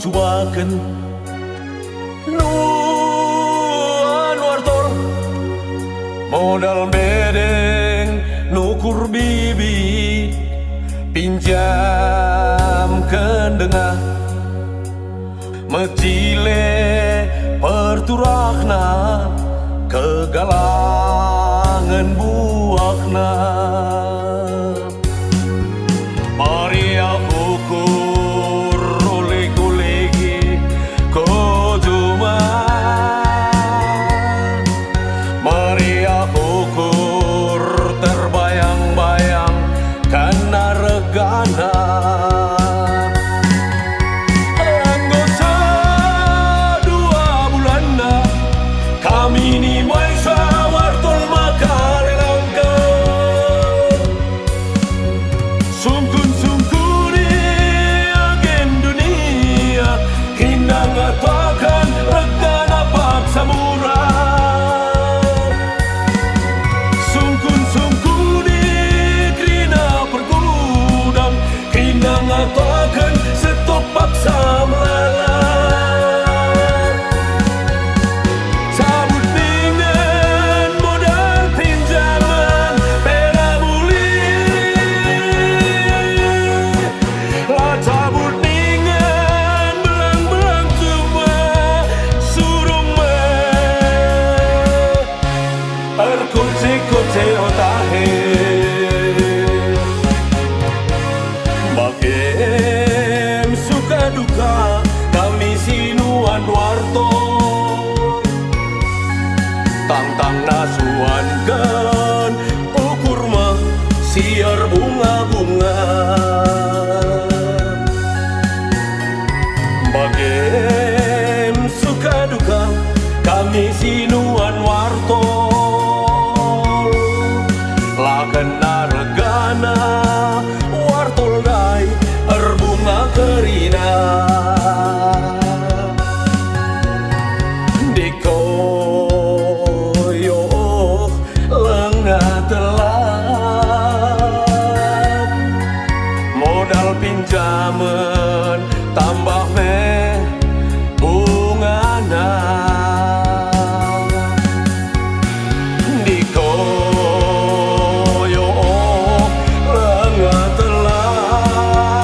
cobakan nuan wartol modal bedeng nukur bibi pinjam kendengah mecile perturahna kegalangan buahna mari aku ukur oleh kolegi kojuma mari aku ukur terbayang-bayang karena regana anggota 2 bulan kami ini maisa wartol makalelangka sungkun-sungkuni agen dunia kindang atakan regana paksa murah sungkun-sungkuni krina pergudang kindang atakan stop paksa melala sabut dengan modal pinjaman pera muli lah cabut dengan belang-belang cuma surung erkunci-kunci otahe bakem suka duka kami sinuan warto tantang nasuankan ukur mah siar bunga-bunga bagem suka duka kami sinuan warto lah kena regana wartol dai erbunga kerina dikoyo lengah telat modal pinjaman tambah meh bungana dikoyo lengah telat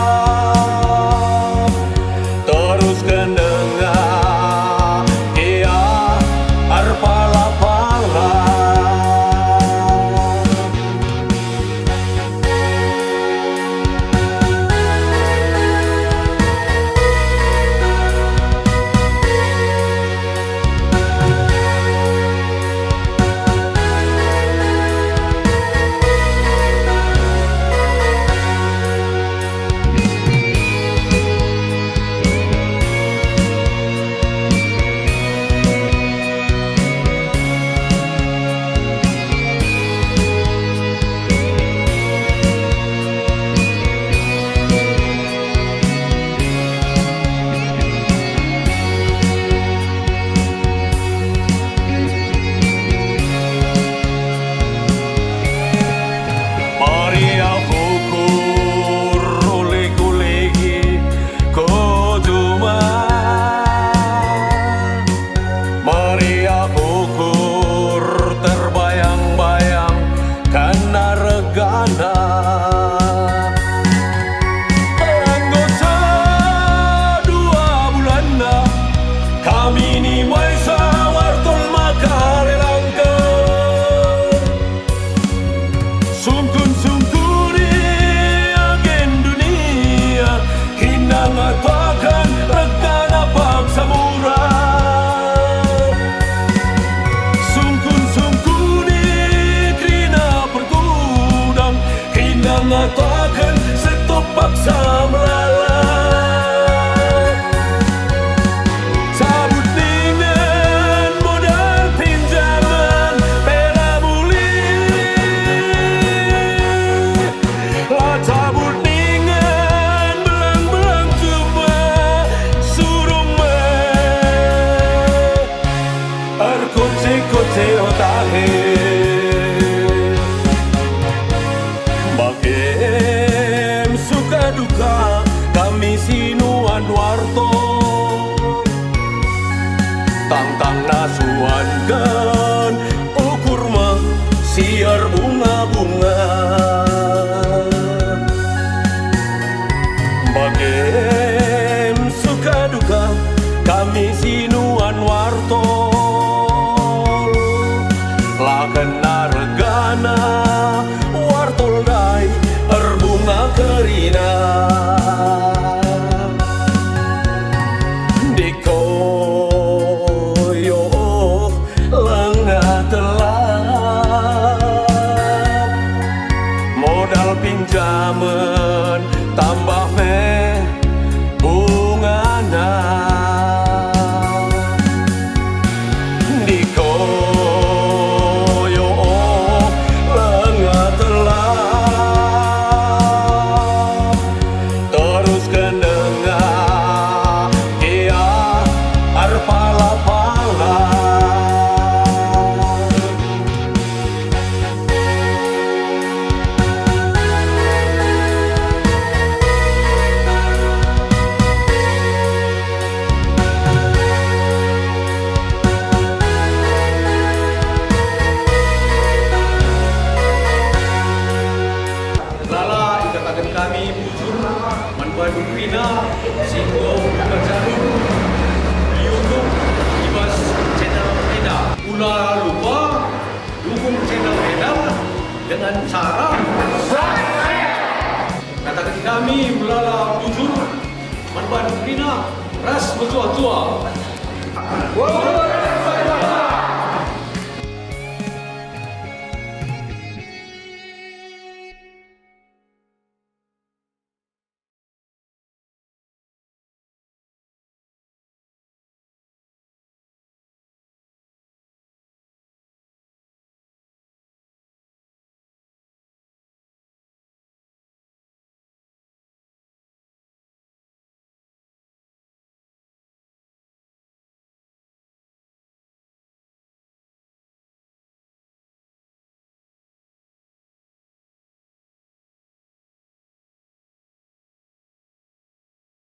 terus kendengah ia arpala-pala mari aku ukur oleh kolegi kojuma mari aku ukur terbayang-bayang karena regana anggota 2 bulan kami ini maisa wartol makalelangka sungkun-sungkuni agen dunia kindang atakan regana paksa murah sungkun-sungkuni krina pergudang kindang atakan stop paksa melala sabut dengan modal pinjaman pera muli lah cabut dengan belang-belang cuma surung erkunci-kunci otahe bakem suka duka kami sinuan warto tangtang nasuankan ukur mah siar bunga-bunga bagem suka duka kami sinuan wartol lakan nargana wartol dai erbunga kerina dikoyo lengah telap modal pinjaman tambah meh bungana dikoyo lengah telap terus kendengar dia arpala-pala Lala ikatakan kami bujur manbadu pina singgo berjarum di YouTube Ibas channel Eda. Ulah lupa dukung channel Eda dengan cara katakan kami ulala bujur manbadu pina ras betua-tua.